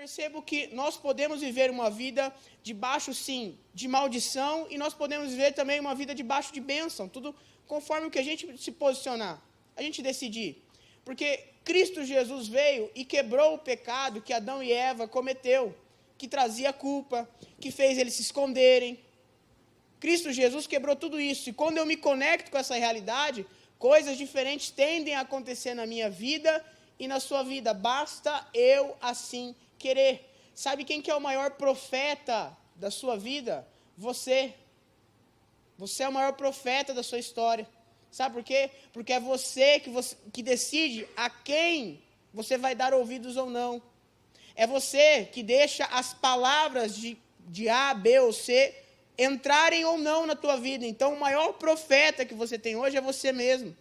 percebo que nós podemos viver uma vida debaixo, sim, de maldição, e nós podemos viver também uma vida debaixo de bênção, tudo conforme o que a gente se posicionar, a gente decidir. Porque Cristo Jesus veio e quebrou o pecado que Adão e Eva cometeu, que trazia culpa, que fez eles se esconderem. Cristo Jesus quebrou tudo isso, e quando eu me conecto com essa realidade, coisas diferentes tendem a acontecer na minha vida e na sua vida, basta eu assim querer. Sabe quem que é o maior profeta da sua vida? Você. Você é o maior profeta da sua história. Sabe por quê? Porque é você que decide a quem você vai dar ouvidos ou não. É você que deixa as palavras de A, B ou C entrarem ou não na tua vida. Então, o maior profeta que você tem hoje é você mesmo.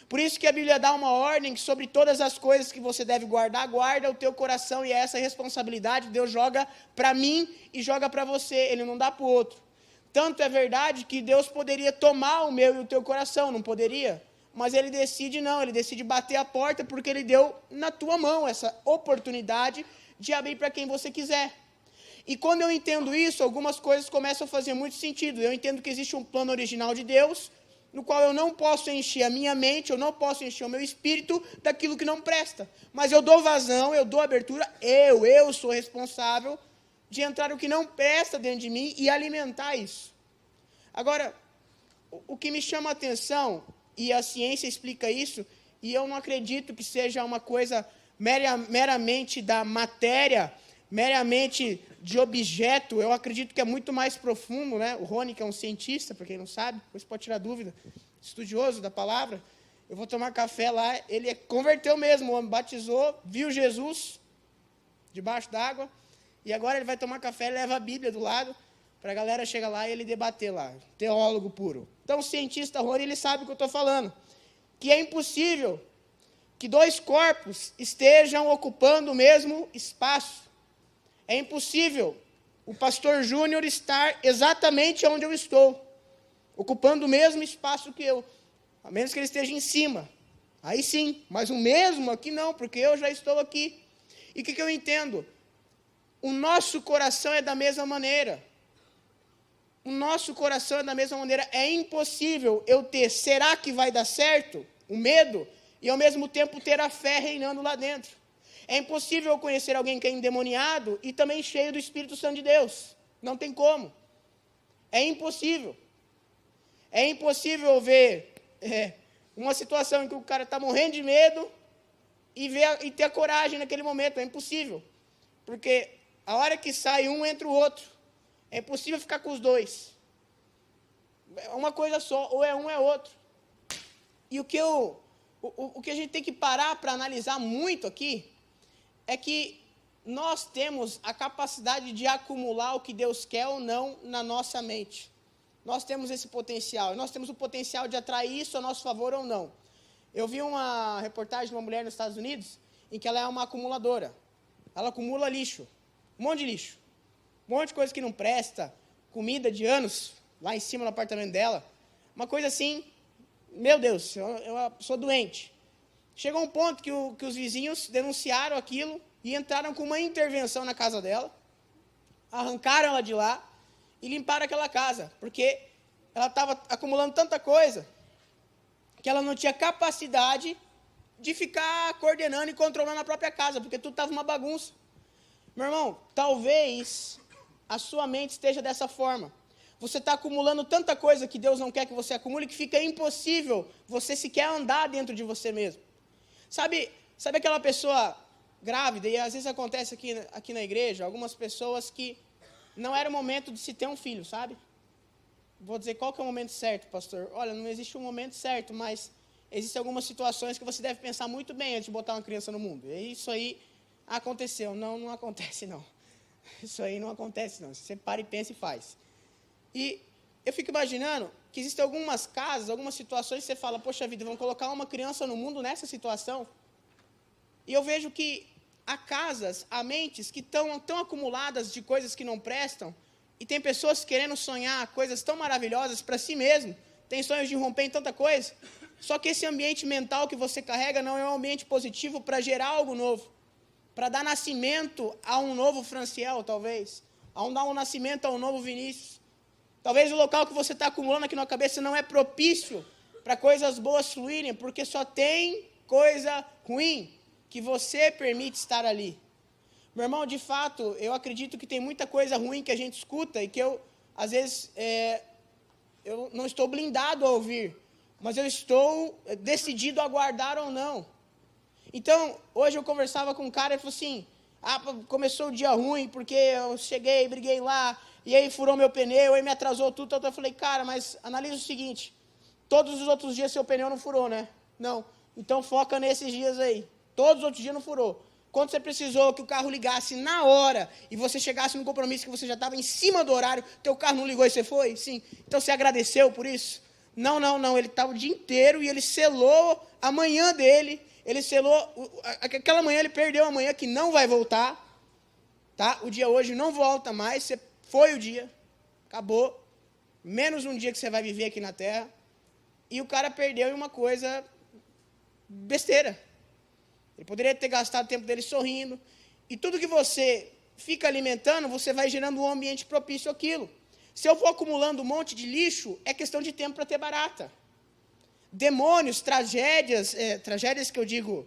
Por isso que a Bíblia dá uma ordem que sobre todas as coisas que você deve guardar, guarda o teu coração, e é essa responsabilidade Deus joga para mim e joga para você, Ele não dá para o outro. Tanto é verdade que Deus poderia tomar o meu e o teu coração, não poderia? Mas Ele decide não, Ele decide bater a porta porque Ele deu na tua mão essa oportunidade de abrir para quem você quiser. E quando eu entendo isso, algumas coisas começam a fazer muito sentido. Eu entendo que existe um plano original de Deus, no qual eu não posso encher a minha mente, eu não posso encher o meu espírito daquilo que não presta. Mas eu dou vazão, eu dou abertura, eu sou responsável de entrar o que não presta dentro de mim e alimentar isso. Agora, o que me chama a atenção, e a ciência explica isso, e eu não acredito que seja uma coisa meramente da matéria, meramente de objeto, eu acredito que é muito mais profundo, né? O Rony, que é um cientista, para quem não sabe, depois pode tirar dúvida, estudioso da palavra, eu vou tomar café lá, ele converteu mesmo, o homem batizou, viu Jesus debaixo d'água, e agora ele vai tomar café e leva a Bíblia do lado, para a galera chegar lá e ele debater lá, teólogo puro. Então, o cientista Rony, ele sabe o que eu estou falando, que é impossível que dois corpos estejam ocupando o mesmo espaço. É impossível o pastor Júnior estar exatamente onde eu estou, ocupando o mesmo espaço que eu, a menos que ele esteja em cima. Aí sim, mas o mesmo aqui não, porque eu já estou aqui. E o que eu entendo? O nosso coração é da mesma maneira. O nosso coração é da mesma maneira. É impossível eu ter, será que vai dar certo? O medo, e ao mesmo tempo ter a fé reinando lá dentro. É impossível eu conhecer alguém que é endemoniado e também cheio do Espírito Santo de Deus. Não tem como. É impossível. É impossível eu ver uma situação em que o cara está morrendo de medo e ter a coragem naquele momento. É impossível. Porque a hora que sai um, entra o outro. É impossível ficar com os dois. É uma coisa só, ou é um, é outro. E o que a gente tem que parar para analisar muito aqui é que nós temos a capacidade de acumular o que Deus quer ou não na nossa mente. Nós temos esse potencial. Nós temos o potencial de atrair isso a nosso favor ou não. Eu vi uma reportagem de uma mulher nos Estados Unidos em que ela é uma acumuladora. Ela acumula lixo. Um monte de lixo. Um monte de coisa que não presta. Comida de anos lá em cima no apartamento dela. Uma coisa assim, meu Deus, eu sou doente. Chegou um ponto que os vizinhos denunciaram aquilo e entraram com uma intervenção na casa dela, arrancaram ela de lá e limparam aquela casa, porque ela estava acumulando tanta coisa que ela não tinha capacidade de ficar coordenando e controlando a própria casa, porque tudo estava uma bagunça. Meu irmão, talvez a sua mente esteja dessa forma. Você está acumulando tanta coisa que Deus não quer que você acumule, que fica impossível você sequer andar dentro de você mesmo. Sabe aquela pessoa grávida, e às vezes acontece aqui na igreja, algumas pessoas que não era o momento de se ter um filho, sabe? Vou dizer qual que é o momento certo, pastor. Olha, não existe um momento certo, mas existem algumas situações que você deve pensar muito bem antes de botar uma criança no mundo. E isso aí aconteceu. Não acontece não. Isso aí não acontece não. Você para e pensa e faz. E eu fico imaginando que existem algumas casas, algumas situações que você fala, poxa vida, vão colocar uma criança no mundo nessa situação. E eu vejo que há casas, há mentes que estão tão acumuladas de coisas que não prestam, e tem pessoas querendo sonhar coisas tão maravilhosas para si mesmo, tem sonhos de romper em tanta coisa, só que esse ambiente mental que você carrega não é um ambiente positivo para gerar algo novo. para dar nascimento a um novo Franciel, talvez, dar um nascimento a um novo Vinícius. Talvez o local que você está acumulando aqui na cabeça não é propício para coisas boas fluírem, porque só tem coisa ruim que você permite estar ali. Meu irmão, de fato, eu acredito que tem muita coisa ruim que a gente escuta e que eu, às vezes, eu não estou blindado a ouvir, mas eu estou decidido a guardar ou não. Então, hoje eu conversava com um cara e falou assim, começou o dia ruim, porque eu cheguei, briguei lá, e aí furou meu pneu, aí me atrasou tudo. Então eu falei, cara, mas analisa o seguinte, todos os outros dias seu pneu não furou, né? Não. Então foca nesses dias aí. Todos os outros dias não furou. Quando você precisou que o carro ligasse na hora, e você chegasse no compromisso que você já estava em cima do horário, teu carro não ligou e você foi? Sim. Então você agradeceu por isso? Não. Ele estava o dia inteiro e ele selou a manhã dele. Ele selou, aquela manhã ele perdeu a manhã que não vai voltar. Tá? O dia hoje não volta mais, você foi o dia, acabou. Menos um dia que você vai viver aqui na Terra. E o cara perdeu em uma coisa besteira. Ele poderia ter gastado o tempo dele sorrindo. E tudo que você fica alimentando, você vai gerando um ambiente propício àquilo. Se eu for acumulando um monte de lixo, é questão de tempo para ter barata. Demônios, tragédias que eu digo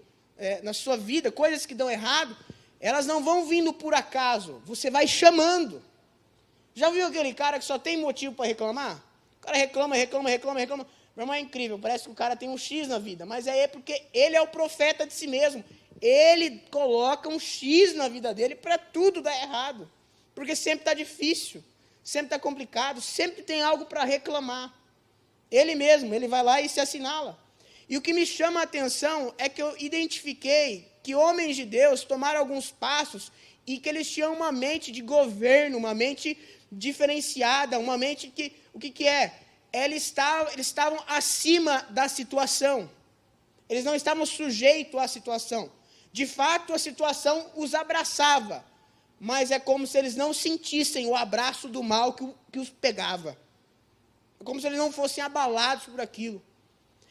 na sua vida, coisas que dão errado, elas não vão vindo por acaso. Você vai chamando. Já viu aquele cara que só tem motivo para reclamar? O cara reclama. Meu irmão, é incrível, parece que o cara tem um X na vida, mas é porque ele é o profeta de si mesmo. Ele coloca um X na vida dele para tudo dar errado. Porque sempre está difícil, sempre está complicado, sempre tem algo para reclamar. Ele mesmo, ele vai lá e se assinala. E o que me chama a atenção é que eu identifiquei que homens de Deus tomaram alguns passos e que eles tinham uma mente de governo, uma mente diferenciada, uma mente que, o que é? Eles estavam acima da situação. Eles não estavam sujeitos à situação. De fato, a situação os abraçava, mas é como se eles não sentissem o abraço do mal que os pegava. É como se eles não fossem abalados por aquilo.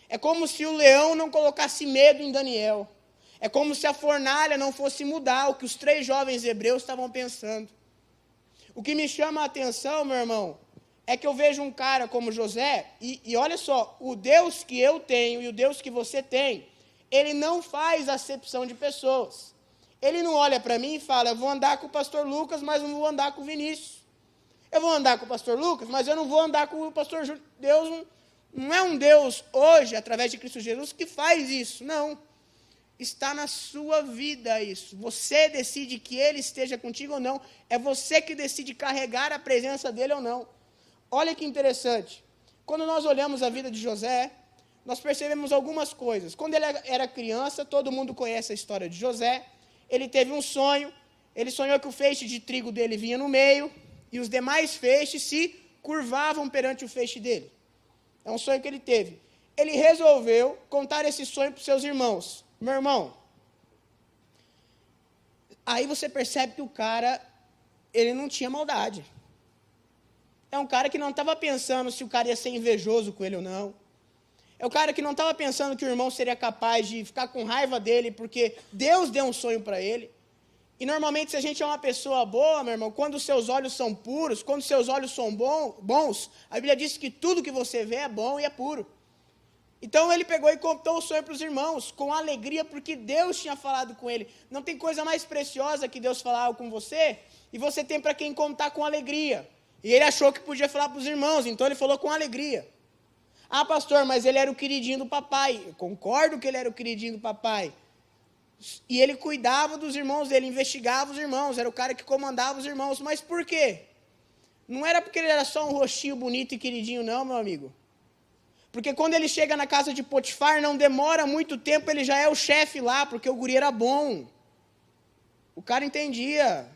É como se o leão não colocasse medo em Daniel. É como se a fornalha não fosse mudar o que os 3 jovens hebreus estavam pensando. O que me chama a atenção, meu irmão, é que eu vejo um cara como José, e olha só, o Deus que eu tenho e o Deus que você tem, ele não faz acepção de pessoas. Ele não olha para mim e fala, eu vou andar com o pastor Lucas, mas não vou andar com o Vinícius. Eu vou andar com o pastor Lucas, mas eu não vou andar com o pastor Júlio. Deus não é um Deus hoje, através de Cristo Jesus, que faz isso. Não. Está na sua vida isso. Você decide que ele esteja contigo ou não. É você que decide carregar a presença dele ou não. Olha que interessante. Quando nós olhamos a vida de José, nós percebemos algumas coisas. Quando ele era criança, todo mundo conhece a história de José. Ele teve um sonho. Ele sonhou que o feixe de trigo dele vinha no meio e os demais feixes se curvavam perante o feixe dele. É um sonho que ele teve. Ele resolveu contar esse sonho para os seus irmãos. Meu irmão, aí você percebe que o cara, ele não tinha maldade. É um cara que não estava pensando se o cara ia ser invejoso com ele ou não. É o cara que não estava pensando que o irmão seria capaz de ficar com raiva dele porque Deus deu um sonho para ele. E normalmente, se a gente é uma pessoa boa, meu irmão, quando os seus olhos são puros, quando os seus olhos são bons, a Bíblia diz que tudo que você vê é bom e é puro. Então ele pegou e contou o sonho para os irmãos, com alegria, porque Deus tinha falado com ele. Não tem coisa mais preciosa que Deus falar com você, e você tem para quem contar com alegria. E ele achou que podia falar para os irmãos, então ele falou com alegria. Ah, pastor, mas ele era o queridinho do papai. Eu concordo que ele era o queridinho do papai. E ele cuidava dos irmãos, ele investigava os irmãos, era o cara que comandava os irmãos. Mas por quê? Não era porque ele era só um rostinho bonito e queridinho, não, meu amigo. Porque quando ele chega na casa de Potifar, não demora muito tempo, ele já é o chefe lá, porque o guri era bom. O cara entendia.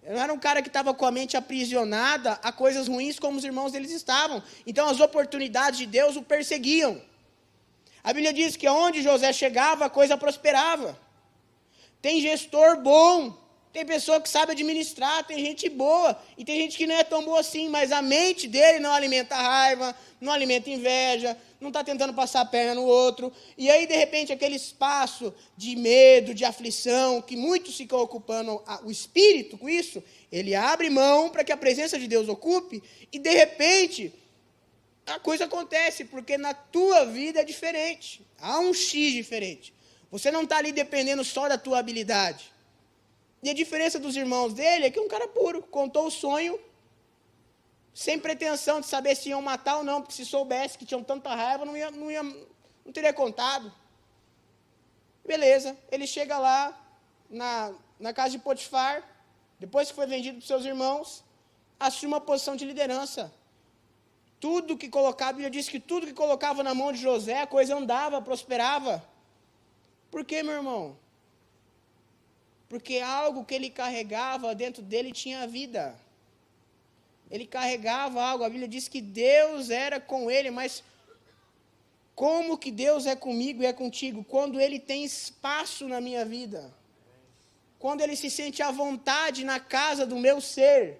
Não era um cara que estava com a mente aprisionada a coisas ruins como os irmãos deles estavam. Então as oportunidades de Deus o perseguiam. A Bíblia diz que onde José chegava, a coisa prosperava. Tem gestor bom, Tem pessoa que sabe administrar, tem gente boa, e tem gente que não é tão boa assim, mas a mente dele não alimenta raiva, não alimenta inveja, não está tentando passar a perna no outro. E aí, de repente, aquele espaço de medo, de aflição, que muitos ficam ocupando o espírito com isso, ele abre mão para que a presença de Deus ocupe, e de repente, a coisa acontece, porque na tua vida é diferente. Há um X diferente. Você não está ali dependendo só da tua habilidade. E a diferença dos irmãos dele é que um cara puro, contou o sonho, sem pretensão de saber se iam matar ou não, porque se soubesse que tinham tanta raiva, não teria contado. Beleza, ele chega lá, na casa de Potifar, depois que foi vendido para os seus irmãos, assume uma posição de liderança. Tudo que colocava, a Bíblia diz que tudo que colocava na mão de José, a coisa andava, prosperava. Por quê, meu irmão? Porque algo que ele carregava dentro dele tinha vida. Ele carregava algo, a Bíblia diz que Deus era com ele, mas como que Deus é comigo e é contigo? Quando ele tem espaço na minha vida. Quando ele se sente à vontade na casa do meu ser.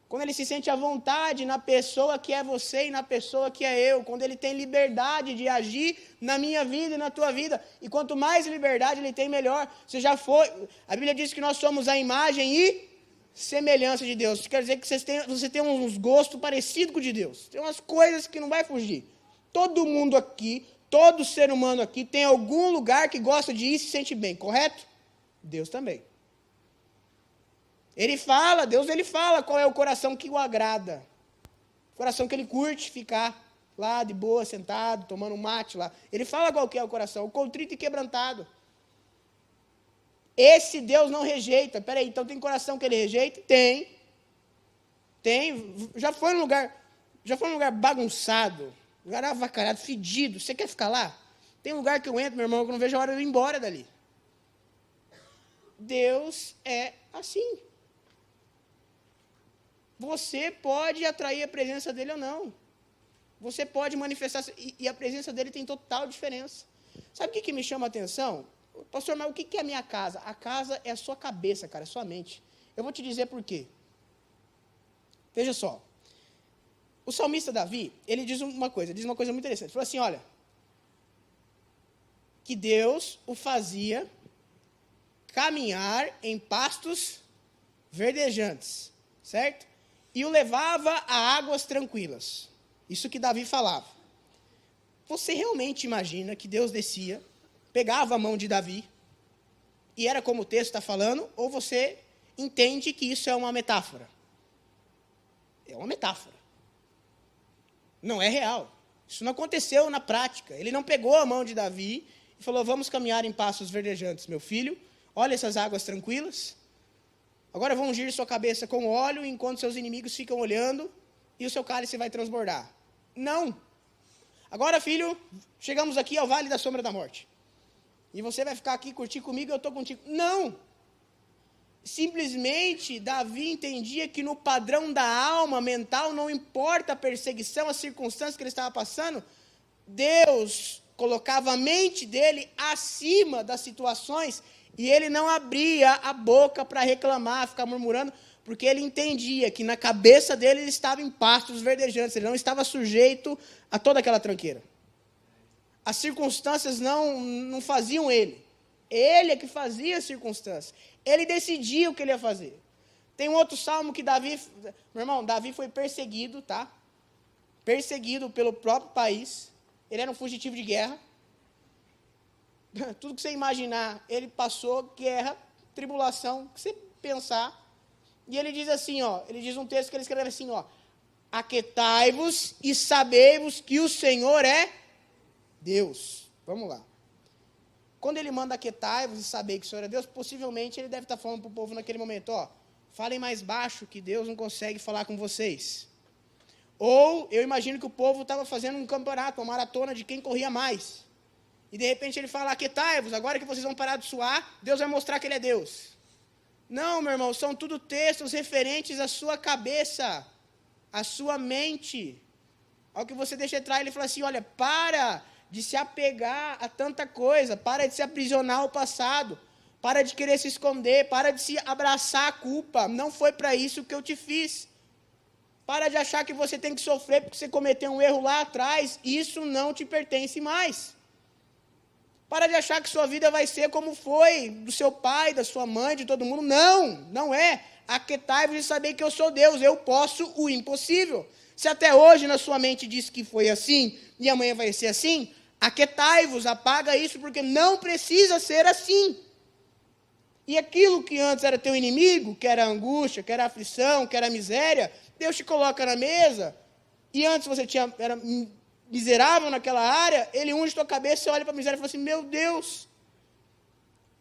Quando ele se sente à vontade na pessoa que é você e na pessoa que é eu. Quando ele tem liberdade de agir na minha vida e na tua vida. E quanto mais liberdade ele tem, melhor. Você já foi. A Bíblia diz que nós somos a imagem e semelhança de Deus. Isso quer dizer que você tem uns gostos parecidos com o de Deus. Tem umas coisas que não vai fugir. Todo mundo aqui, todo ser humano aqui tem algum lugar que gosta de ir e se sente bem, correto? Deus também. Deus ele fala qual é o coração que o agrada. O coração que ele curte ficar lá de boa, sentado, tomando um mate lá. Ele fala qual que é o coração, o contrito e quebrantado. Esse Deus não rejeita. Peraí, então tem coração que ele rejeita? Tem. Já foi num lugar bagunçado, lugar avacalhado, fedido. Você quer ficar lá? Tem lugar que eu entro, meu irmão, que eu não vejo a hora de eu ir embora dali. Deus é assim. Você pode atrair a presença dele ou não. Você pode manifestar, e a presença dele tem total diferença. Sabe o que me chama a atenção? Pastor, mas o que é a minha casa? A casa é a sua cabeça, cara, é a sua mente. Eu vou te dizer por quê. Veja só. O salmista Davi, ele diz uma coisa muito interessante. Ele falou assim, olha, que Deus o fazia caminhar em pastos verdejantes, certo? E o levava a águas tranquilas. Isso que Davi falava. Você realmente imagina que Deus descia, pegava a mão de Davi, e era como o texto está falando, ou você entende que isso é uma metáfora? É uma metáfora. Não é real. Isso não aconteceu na prática. Ele não pegou a mão de Davi e falou, vamos caminhar em pastos verdejantes, meu filho, olha essas águas tranquilas, agora vão ungir sua cabeça com óleo, enquanto seus inimigos ficam olhando, e o seu cálice vai transbordar. Não. Agora, filho, chegamos aqui ao vale da sombra da morte. E você vai ficar aqui, curtir comigo, e eu estou contigo. Não. Simplesmente, Davi entendia que no padrão da alma mental, não importa a perseguição, a circunstância que ele estava passando, Deus colocava a mente dele acima das situações, e ele não abria a boca para reclamar, ficar murmurando, porque ele entendia que na cabeça dele ele estava em pastos verdejantes, ele não estava sujeito a toda aquela tranqueira. As circunstâncias não faziam ele. Ele é que fazia as circunstâncias. Ele decidia o que ele ia fazer. Tem um outro salmo que Davi... Meu irmão, Davi foi perseguido, tá? Perseguido pelo próprio país. Ele era um fugitivo de guerra. Tudo que você imaginar, ele passou guerra, tribulação, que você pensar. E ele diz assim, ele diz um texto que ele escreve assim, aquietai-vos e sabei-vos que o Senhor é Deus. Vamos lá. Quando ele manda aquietai-vos e saber que o Senhor é Deus, possivelmente ele deve estar falando para o povo naquele momento, falem mais baixo que Deus não consegue falar com vocês. Ou eu imagino que o povo estava fazendo um campeonato, uma maratona de quem corria mais. E de repente ele fala, aquietai-vos, agora que vocês vão parar de suar, Deus vai mostrar que ele é Deus. Não, meu irmão, são tudo textos referentes à sua cabeça, à sua mente. Ao que você deixa entrar, ele fala assim, olha, para de se apegar a tanta coisa, para de se aprisionar ao passado, Para de querer se esconder, para de se abraçar a culpa. Não foi para isso que eu te fiz. Para de achar que você tem que sofrer porque você cometeu um erro lá atrás. Isso não te pertence mais. Para de achar que sua vida vai ser como foi do seu pai, da sua mãe, de todo mundo. Não, não é. Aquietai-vos e saber que eu sou Deus. Eu posso o impossível. Se até hoje na sua mente diz que foi assim e amanhã vai ser assim, aquietai-vos, apaga isso, porque não precisa ser assim. E aquilo que antes era teu inimigo, que era a angústia, que era a aflição, que era a miséria, Deus te coloca na mesa, e antes você era miserável naquela área, Ele unge tua cabeça, você olha para a miséria e fala assim, meu Deus,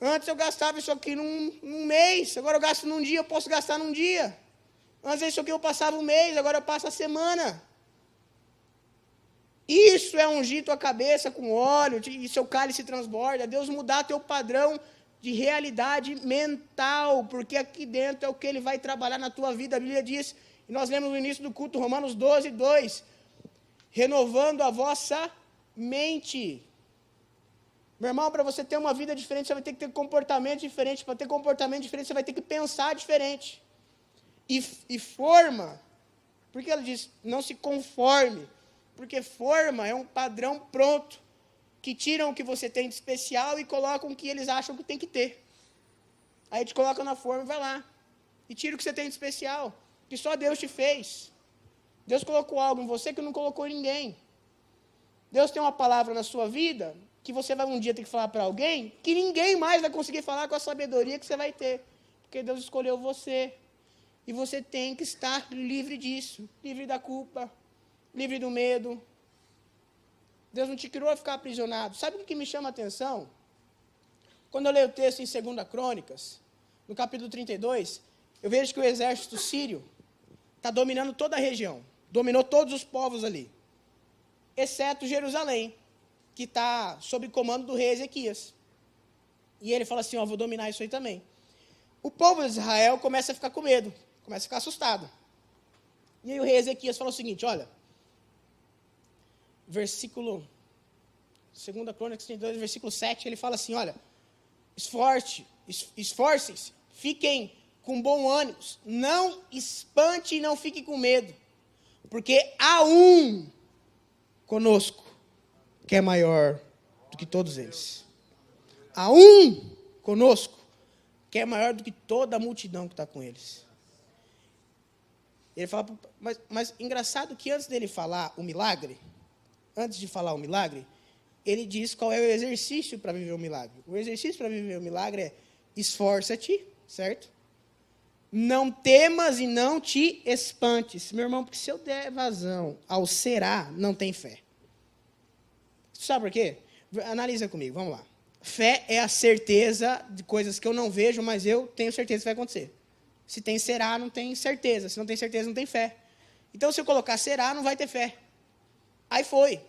antes eu gastava isso aqui num mês, agora eu gasto num dia, eu posso gastar num dia. Antes isso aqui eu passava um mês, agora eu passo a semana. Isso é ungir tua cabeça com óleo, e seu cálice transborda, Deus mudar teu padrão de realidade mental, porque aqui dentro é o que Ele vai trabalhar na tua vida. A Bíblia diz, e nós lemos no início do culto, Romanos 12, 2, renovando a vossa mente. Meu irmão, para você ter uma vida diferente, você vai ter que ter comportamento diferente. Para ter comportamento diferente, você vai ter que pensar diferente. E forma, porque ela diz, não se conforme, porque forma é um padrão pronto, que tiram o que você tem de especial e colocam o que eles acham que tem que ter. Aí te coloca na forma e vai lá. E tira o que você tem de especial, que só Deus te fez. Deus colocou algo em você que não colocou em ninguém. Deus tem uma palavra na sua vida, que você vai um dia ter que falar para alguém, que ninguém mais vai conseguir falar com a sabedoria que você vai ter. Porque Deus escolheu você. E você tem que estar livre disso. Livre da culpa. Livre do medo. Deus não te criou a ficar aprisionado. Sabe o que me chama a atenção? Quando eu leio o texto em 2 Crônicas, no capítulo 32, eu vejo que o exército sírio está dominando toda a região. Dominou todos os povos ali. Exceto Jerusalém, que está sob comando do rei Ezequias. E ele fala assim, vou dominar isso aí também. O povo de Israel começa a ficar com medo, começa a ficar assustado. E aí o rei Ezequias fala o seguinte, olha, versículo, 2 Crônicas 32, versículo 7, ele fala assim, olha, esforcem-se, fiquem com bom ânimo, não espante e não fique com medo, porque há um conosco que é maior do que todos eles. Há um conosco que é maior do que toda a multidão que está com eles. Ele fala, mas engraçado que antes dele falar o milagre, ele diz qual é o exercício para viver o milagre. O exercício para viver o milagre é esforça-te, certo? Não temas e não te espantes. Meu irmão, porque se eu der vazão ao será, não tem fé. Sabe por quê? Analisa comigo, vamos lá. Fé é a certeza de coisas que eu não vejo, mas eu tenho certeza que vai acontecer. Se tem será, não tem certeza. Se não tem certeza, não tem fé. Então, se eu colocar será, não vai ter fé. Aí foi.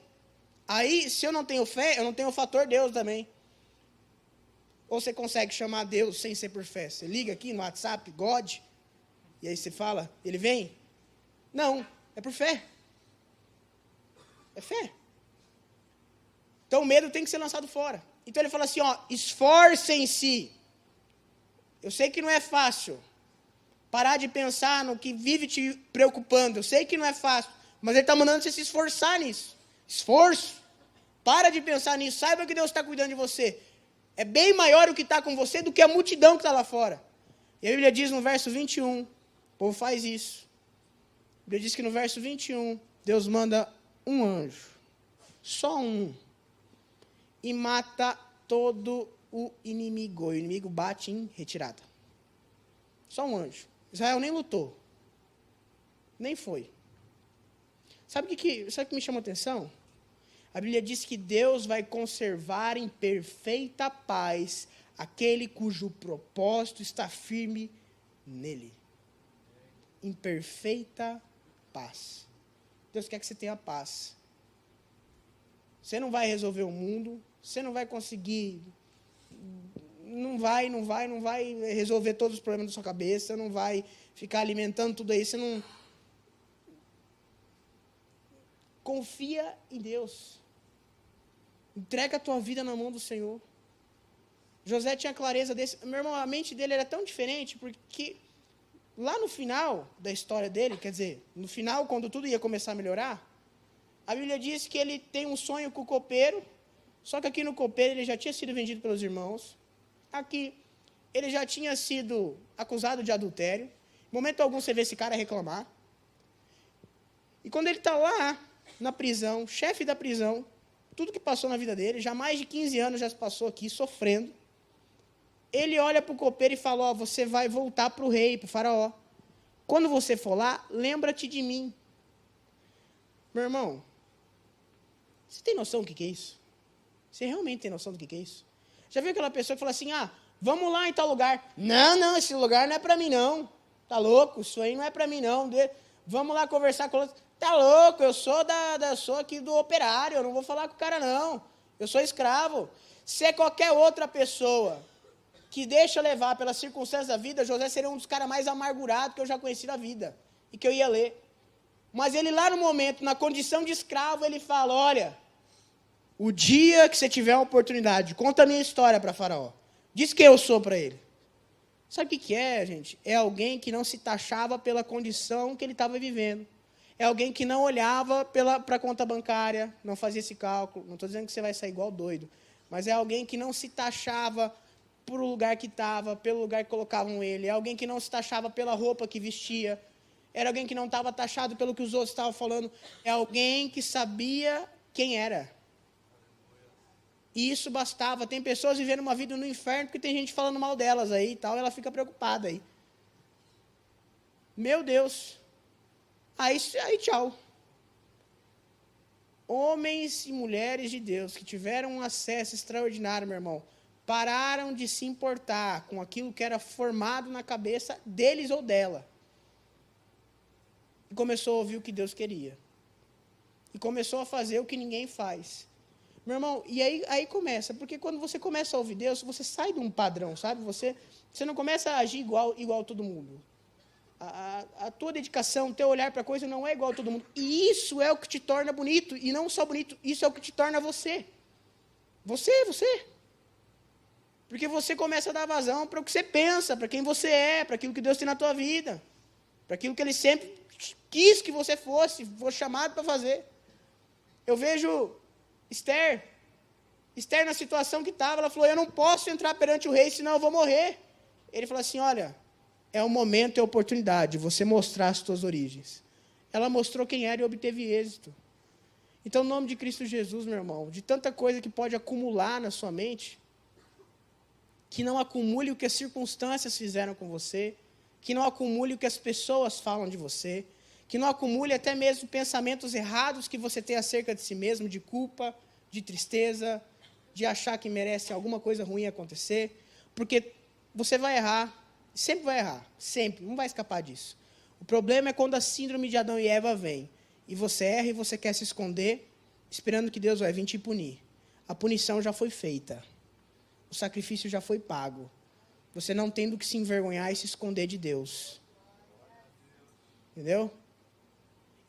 Aí, se eu não tenho fé, eu não tenho o fator Deus também. Ou você consegue chamar Deus sem ser por fé? Você liga aqui no WhatsApp, God, e aí você fala, ele vem? Não, é por fé. É fé. Então, o medo tem que ser lançado fora. Então, ele fala assim, esforcem-se. Eu sei que não é fácil parar de pensar no que vive te preocupando. Eu sei que não é fácil, mas ele está mandando você se esforçar nisso. Esforço. Para de pensar nisso. Saiba que Deus está cuidando de você. É bem maior o que está com você do que a multidão que está lá fora. E a Bíblia diz no verso 21, o povo faz isso. A Bíblia diz que no verso 21, Deus manda um anjo. Só um. E mata todo o inimigo. O inimigo bate em retirada. Só um anjo. Israel nem lutou. Nem foi. Sabe o que me chama a atenção? A Bíblia diz que Deus vai conservar em perfeita paz aquele cujo propósito está firme nele. Em perfeita paz. Deus quer que você tenha paz. Você não vai resolver o mundo, você não vai conseguir, não vai resolver todos os problemas da sua cabeça, não vai ficar alimentando tudo aí, você não... Confia em Deus. Entrega a tua vida na mão do Senhor. José tinha clareza desse. Meu irmão, a mente dele era tão diferente, porque lá no final da história dele, quer dizer, no final, quando tudo ia começar a melhorar, a Bíblia diz que ele tem um sonho com o copeiro, só que aqui no copeiro ele já tinha sido vendido pelos irmãos. Aqui, ele já tinha sido acusado de adultério. Em momento algum você vê esse cara reclamar. E quando ele está lá, na prisão, chefe da prisão, tudo que passou na vida dele, já mais de 15 anos já se passou aqui, sofrendo. Ele olha para o copeiro e fala, ó, você vai voltar para o rei, para o faraó. Quando você for lá, lembra-te de mim. Meu irmão, você tem noção do que é isso? Você realmente tem noção do que é isso? Já viu aquela pessoa que fala assim, vamos lá em tal lugar. Não, esse lugar não é para mim não. Tá louco? Isso aí não é para mim não. Vamos lá conversar com o outro. Tá louco? Eu sou sou aqui do operário, eu não vou falar com o cara não. Eu sou escravo. Se é qualquer outra pessoa que deixa levar pelas circunstâncias da vida, José seria um dos caras mais amargurados que eu já conheci na vida e que eu ia ler. Mas ele lá no momento, na condição de escravo, ele fala, olha, o dia que você tiver uma oportunidade, conta a minha história para Faraó. Diz quem eu sou para ele. Sabe o que é, gente? É alguém que não se taxava pela condição que ele estava vivendo. É alguém que não olhava para a conta bancária, não fazia esse cálculo. Não estou dizendo que você vai sair igual doido. Mas é alguém que não se taxava por o lugar que estava, pelo lugar que colocavam ele. É alguém que não se taxava pela roupa que vestia. Era alguém que não estava taxado pelo que os outros estavam falando. É alguém que sabia quem era. E isso bastava. Tem pessoas vivendo uma vida no inferno porque tem gente falando mal delas aí e tal, ela fica preocupada aí. Meu Deus. Aí tchau. Homens e mulheres de Deus que tiveram um acesso extraordinário, meu irmão, pararam de se importar com aquilo que era formado na cabeça deles ou dela. E começou a ouvir o que Deus queria. E começou a fazer o que ninguém faz. Meu irmão, e aí começa, porque quando você começa a ouvir Deus, você sai de um padrão, sabe? Você não começa a agir igual todo mundo. A tua dedicação, o teu olhar para a coisa não é igual a todo mundo. E isso é o que te torna bonito, e não só bonito, isso é o que te torna você. Você. Porque você começa a dar vazão para o que você pensa, para quem você é, para aquilo que Deus tem na tua vida, para aquilo que Ele sempre quis que você fosse chamado para fazer. Eu vejo Esther na situação que estava, ela falou, eu não posso entrar perante o rei, senão eu vou morrer. Ele falou assim, olha, é o momento, é a oportunidade de você mostrar as suas origens. Ela mostrou quem era e obteve êxito. Então, no nome de Cristo Jesus, meu irmão, de tanta coisa que pode acumular na sua mente, que não acumule o que as circunstâncias fizeram com você, que não acumule o que as pessoas falam de você, que não acumule até mesmo pensamentos errados que você tem acerca de si mesmo, de culpa, de tristeza, de achar que merece alguma coisa ruim acontecer, porque você vai errar, sempre vai errar, sempre, não vai escapar disso. O problema é quando a síndrome de Adão e Eva vem, e você erra e você quer se esconder, esperando que Deus vai vir te punir. A punição já foi feita, o sacrifício já foi pago, você não tem do que se envergonhar e se esconder de Deus. Entendeu?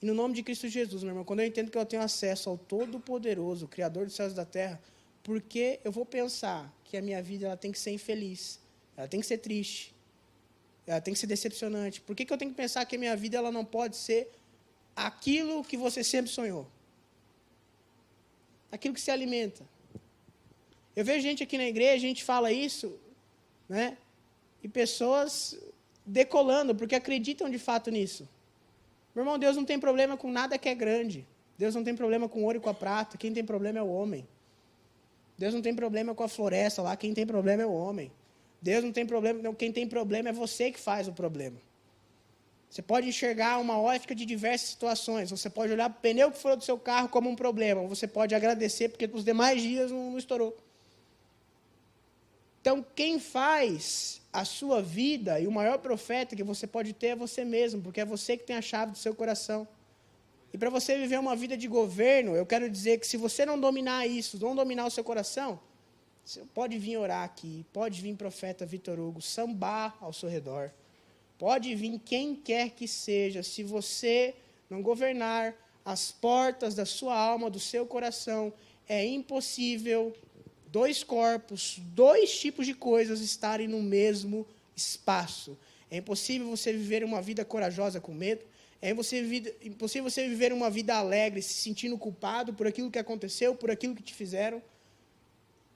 E no nome de Cristo Jesus, meu irmão, quando eu entendo que eu tenho acesso ao Todo-Poderoso, Criador dos céus e da terra, por que eu vou pensar que a minha vida ela tem que ser infeliz? Ela tem que ser triste. Ela tem que ser decepcionante. Por que eu tenho que pensar que a minha vida ela não pode ser aquilo que você sempre sonhou? Aquilo que se alimenta. Eu vejo gente aqui na igreja, a gente fala isso, né? E pessoas decolando, porque acreditam de fato nisso. Meu irmão, Deus não tem problema com nada que é grande. Deus não tem problema com o ouro e com a prata. Quem tem problema é o homem. Deus não tem problema com a floresta lá. Quem tem problema é o homem. Deus não tem problema. Não, quem tem problema é você que faz o problema. Você pode enxergar uma ótica de diversas situações. Você pode olhar para o pneu que furou do seu carro como um problema. Você pode agradecer porque os demais dias não estourou. Então, quem faz a sua vida, e o maior profeta que você pode ter é você mesmo, porque é você que tem a chave do seu coração. E para você viver uma vida de governo, eu quero dizer que se você não dominar isso, não dominar o seu coração, você pode vir orar aqui, pode vir profeta Vitor Hugo, sambar ao seu redor, pode vir quem quer que seja, se você não governar as portas da sua alma, do seu coração, é impossível 2 corpos, 2 tipos de coisas estarem no mesmo espaço. É impossível você viver uma vida corajosa com medo. É impossível você viver uma vida alegre, se sentindo culpado por aquilo que aconteceu, por aquilo que te fizeram.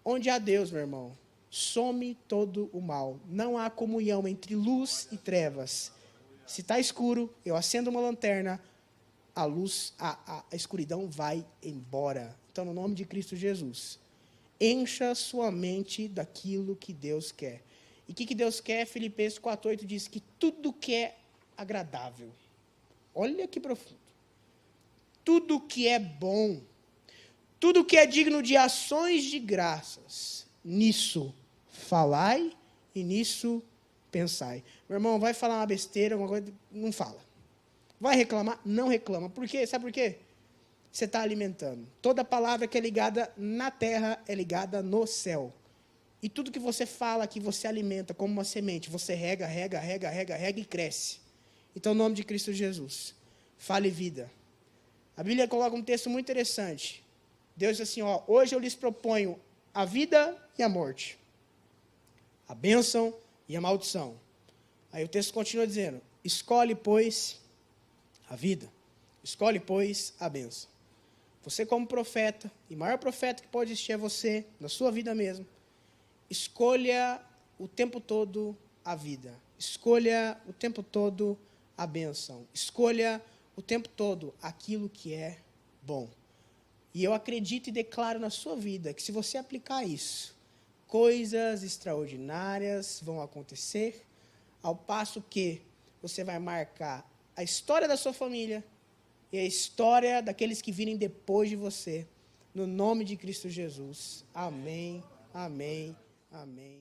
Onde há Deus, meu irmão, some todo o mal. Não há comunhão entre luz e trevas. Se está escuro, eu acendo uma lanterna, a luz, a escuridão vai embora. Então, no nome de Cristo Jesus, encha sua mente daquilo que Deus quer. E o que Deus quer? Filipenses 4:8 diz que tudo que é agradável. Olha que profundo. Tudo que é bom, tudo que é digno de ações de graças, nisso falai e nisso pensai. Meu irmão, vai falar uma besteira, alguma coisa, não fala. Vai reclamar? Não reclama. Por quê? Sabe por quê? Você está alimentando. Toda palavra que é ligada na terra é ligada no céu. E tudo que você fala, que você alimenta como uma semente, você rega e cresce. Então, no nome de Cristo Jesus, fale vida. A Bíblia coloca um texto muito interessante. Deus diz assim, ó, hoje eu lhes proponho a vida e a morte, a bênção e a maldição. Aí o texto continua dizendo, escolhe, pois, a vida. Escolhe, pois, a bênção. Você como profeta, e o maior profeta que pode existir é você, na sua vida mesmo, escolha o tempo todo a vida. Escolha o tempo todo a bênção. Escolha o tempo todo aquilo que é bom. E eu acredito e declaro na sua vida que se você aplicar isso, coisas extraordinárias vão acontecer, ao passo que você vai marcar a história da sua família e a história daqueles que virem depois de você, no nome de Cristo Jesus. Amém, amém, amém.